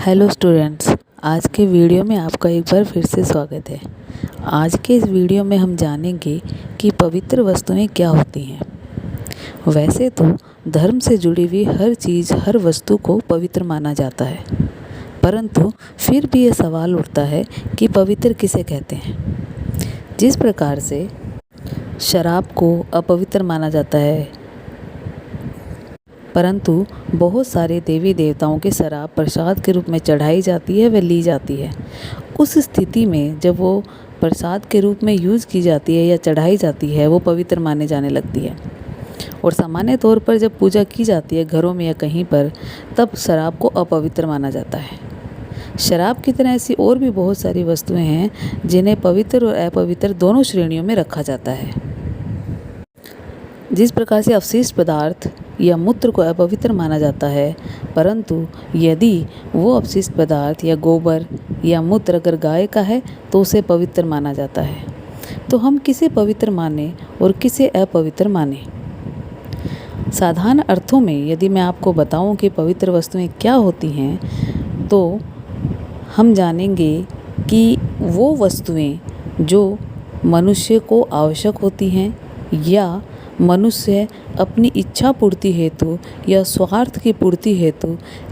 Hello students, आज के video में आपका एक बार फिर से स्वागत है। आज के इस वीडियो में हम जानेंगे कि पवित्र वस्तुएं क्या होती हैं। वैसे तो धर्म से जुड़ी हुई हर चीज़, हर वस्तु को पवित्र माना जाता है, परंतु फिर भी ये सवाल उठता है कि पवित्र किसे कहते हैं। जिस प्रकार से शराब को अपवित्र माना जाता है, परंतु बहुत सारे देवी देवताओं के शराब प्रसाद के रूप में चढ़ाई जाती है व ली जाती है। उस स्थिति में जब वो प्रसाद के रूप में यूज़ की जाती है या चढ़ाई जाती है, वो पवित्र माने जाने लगती है। और सामान्य तौर पर जब पूजा की जाती है घरों में या कहीं पर, तब शराब को अपवित्र माना जाता है। शराब की तरह ऐसी और भी बहुत सारी वस्तुएं हैं जिन्हें पवित्र और अपवित्र दोनों श्रेणियों में रखा जाता है। जिस प्रकार से अवशिष्ट पदार्थ या मूत्र को अपवित्र माना जाता है, परंतु यदि वो अवशिष्ट पदार्थ या गोबर या मूत्र अगर गाय का है तो उसे पवित्र माना जाता है। तो हम किसे पवित्र माने और किसे अपवित्र माने? साधारण अर्थों में यदि मैं आपको बताऊं कि पवित्र वस्तुएं क्या होती हैं, तो हम जानेंगे कि वो वस्तुएं जो मनुष्य को आवश्यक होती हैं या मनुष्य अपनी इच्छा पूर्ति हेतु या स्वार्थ की पूर्ति हेतु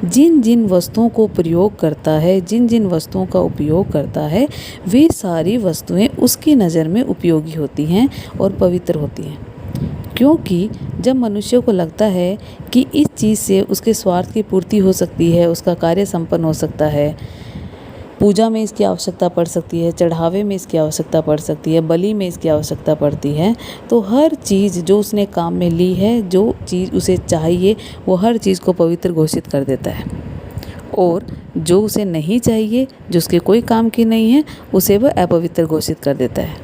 जिन जिन वस्तुओं को प्रयोग करता है, जिन जिन वस्तुओं का उपयोग करता है, वे सारी वस्तुएं उसकी नज़र में उपयोगी होती हैं और पवित्र होती हैं। क्योंकि जब मनुष्य को लगता है कि इस चीज़ से उसके स्वार्थ की पूर्ति हो सकती है, उसका कार्य संपन्न हो सकता है, पूजा में इसकी आवश्यकता पड़ सकती है, चढ़ावे में इसकी आवश्यकता पड़ सकती है, बलि में इसकी आवश्यकता पड़ती है, तो हर चीज़ जो उसने काम में ली है, जो चीज़ उसे चाहिए, वो हर चीज़ को पवित्र घोषित कर देता है। और जो उसे नहीं चाहिए, जो उसके कोई काम की नहीं है, उसे वह अपवित्र घोषित कर देता है।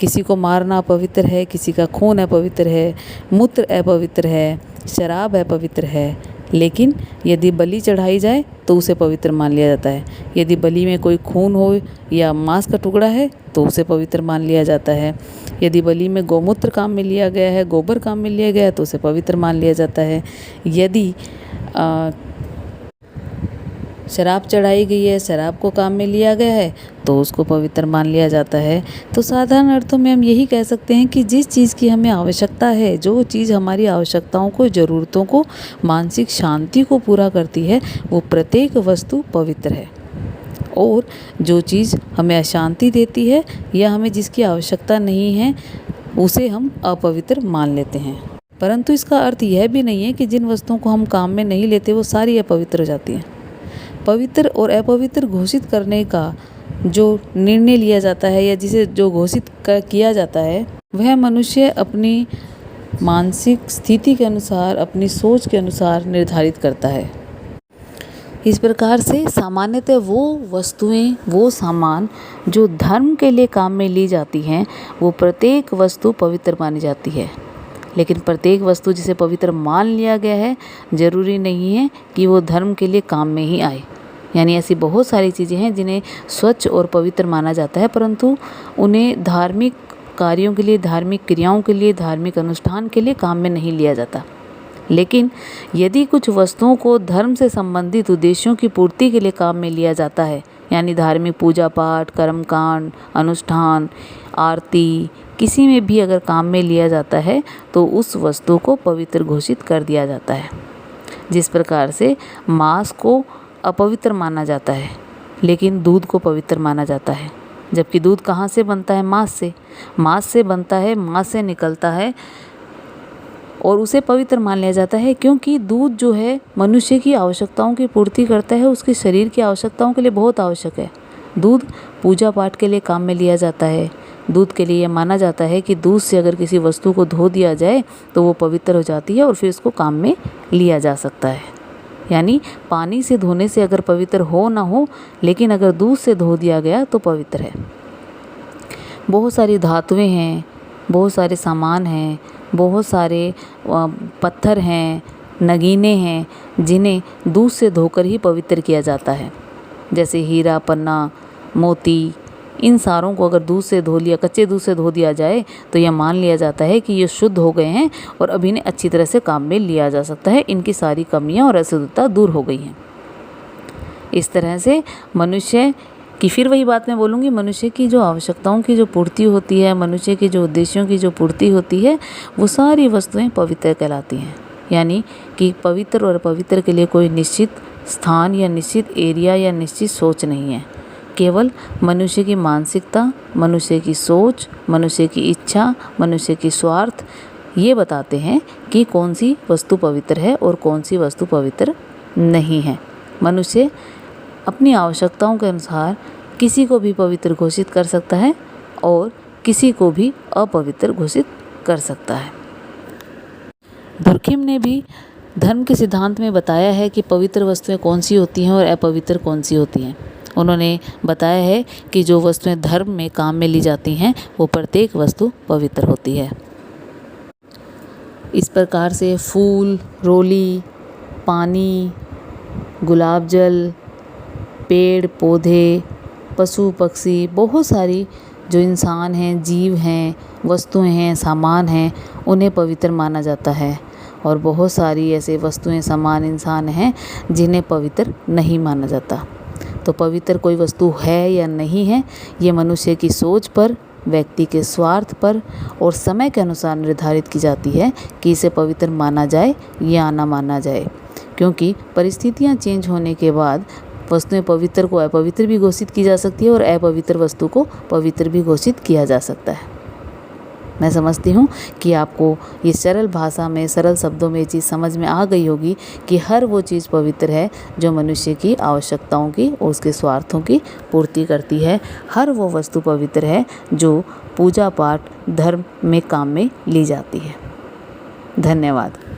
किसी को मारना अपवित्र है, किसी का खून अपवित्र है, मूत्र अपवित्र है, शराब अपवित्र है, लेकिन यदि बलि चढ़ाई जाए तो उसे पवित्र मान लिया जाता है। यदि बलि में कोई खून हो या मांस का टुकड़ा है तो उसे पवित्र मान लिया जाता है। यदि बलि में गौमूत्र काम में लिया गया है, गोबर काम में लिया गया है, तो उसे पवित्र मान लिया जाता है। यदि शराब चढ़ाई गई है, शराब को काम में लिया गया है, तो उसको पवित्र मान लिया जाता है। तो साधारण अर्थों में हम यही कह सकते हैं कि जिस चीज़ की हमें आवश्यकता है, जो चीज़ हमारी आवश्यकताओं को, ज़रूरतों को, मानसिक शांति को पूरा करती है, वो प्रत्येक वस्तु पवित्र है। और जो चीज़ हमें अशांति देती है या हमें जिसकी आवश्यकता नहीं है, उसे हम अपवित्र मान लेते हैं। परंतु इसका अर्थ यह भी नहीं है कि जिन वस्तुओं को हम काम में नहीं लेते वो सारी अपवित्र हो जाती हैं। पवित्र और अपवित्र घोषित करने का जो निर्णय लिया जाता है या जिसे जो घोषित किया जाता है, वह मनुष्य अपनी मानसिक स्थिति के अनुसार, अपनी सोच के अनुसार निर्धारित करता है। इस प्रकार से सामान्यतः वो वस्तुएं, वो सामान जो धर्म के लिए काम में ली जाती हैं, वो प्रत्येक वस्तु पवित्र मानी जाती है। लेकिन प्रत्येक वस्तु जिसे पवित्र मान लिया गया है, ज़रूरी नहीं है कि वो धर्म के लिए काम में ही आए। यानी ऐसी बहुत सारी चीज़ें हैं जिन्हें स्वच्छ और पवित्र माना जाता है, परंतु उन्हें धार्मिक कार्यों के लिए, धार्मिक क्रियाओं के लिए, धार्मिक अनुष्ठान के लिए काम में नहीं लिया जाता। लेकिन यदि कुछ वस्तुओं को धर्म से संबंधित उद्देश्यों की पूर्ति के लिए काम में लिया जाता है, यानी धार्मिक पूजा पाठ, कर्मकांड, अनुष्ठान, आरती, किसी में भी अगर काम में लिया जाता है, तो उस वस्तु को पवित्र घोषित कर दिया जाता है। जिस प्रकार से मांस को अपवित्र माना जाता है, लेकिन दूध को पवित्र माना जाता है। जबकि दूध कहाँ से बनता है? मांस से। मांस से बनता है, मांस से निकलता है, और उसे पवित्र मान लिया जाता है, क्योंकि दूध जो है मनुष्य की आवश्यकताओं की पूर्ति करता है, उसके शरीर की आवश्यकताओं के लिए बहुत आवश्यक है। दूध पूजा पाठ के लिए काम में लिया जाता है। दूध के लिए माना जाता है कि दूध से अगर किसी वस्तु को धो दिया जाए तो वो पवित्र हो जाती है और फिर उसको काम में लिया जा सकता है। यानी पानी से धोने से अगर पवित्र हो ना हो, लेकिन अगर दूध से धो दिया गया तो पवित्र है। बहुत सारी धातुएं हैं, बहुत सारे सामान हैं, बहुत सारे पत्थर हैं, नगीने हैं, जिन्हें दूध से धोकर ही पवित्र किया जाता है। जैसे हीरा, पन्ना, मोती, इन सारों को अगर दूध से धो लिया, कच्चे दूध से धो दिया जाए, तो यह मान लिया जाता है कि ये शुद्ध हो गए हैं और अब इन्हें अच्छी तरह से काम में लिया जा सकता है। इनकी सारी कमियां और अशुद्धता दूर हो गई हैं। इस तरह से मनुष्य की, फिर वही बात मैं बोलूँगी, मनुष्य की जो आवश्यकताओं की जो पूर्ति होती है, मनुष्य के जो उद्देश्यों की जो पूर्ति होती है, वो सारी वस्तुएं पवित्र कहलाती हैं। यानी कि पवित्र और अपवित्र के लिए कोई निश्चित स्थान या निश्चित एरिया या निश्चित सोच नहीं है। केवल मनुष्य की मानसिकता, मनुष्य की सोच, मनुष्य की इच्छा, मनुष्य की स्वार्थ ये बताते हैं कि कौन सी वस्तु पवित्र है और कौन सी वस्तु पवित्र नहीं है। मनुष्य अपनी आवश्यकताओं के अनुसार किसी को भी पवित्र घोषित कर सकता है और किसी को भी अपवित्र घोषित कर सकता है। दुर्खिम ने भी धर्म के सिद्धांत में बताया है कि पवित्र वस्तुएं कौन सी होती हैं और अपवित्र कौन सी होती हैं। उन्होंने बताया है कि जो वस्तुएं धर्म में काम में ली जाती हैं वो प्रत्येक वस्तु पवित्र होती है। इस प्रकार से फूल, रोली, पानी, गुलाब जल, पेड़ पौधे, पशु पक्षी, बहुत सारी जो इंसान हैं, जीव हैं, वस्तुएं हैं, सामान हैं, उन्हें पवित्र माना जाता है। और बहुत सारी ऐसे वस्तुएं, सामान, इंसान हैं जिन्हें पवित्र नहीं माना जाता। तो पवित्र कोई वस्तु है या नहीं है, ये मनुष्य की सोच पर, व्यक्ति के स्वार्थ पर और समय के अनुसार निर्धारित की जाती है कि इसे पवित्र माना जाए या ना माना जाए। क्योंकि परिस्थितियाँ चेंज होने के बाद वस्तुएं पवित्र को अपवित्र भी घोषित की जा सकती है और अपवित्र वस्तु को पवित्र भी घोषित किया जा सकता है। मैं समझती हूँ कि आपको ये सरल भाषा में, सरल शब्दों में ये चीज़ समझ में आ गई होगी कि हर वो चीज़ पवित्र है जो मनुष्य की आवश्यकताओं की और उसके स्वार्थों की पूर्ति करती है। हर वो वस्तु पवित्र है जो पूजा पाठ, धर्म में काम में ली जाती है। धन्यवाद।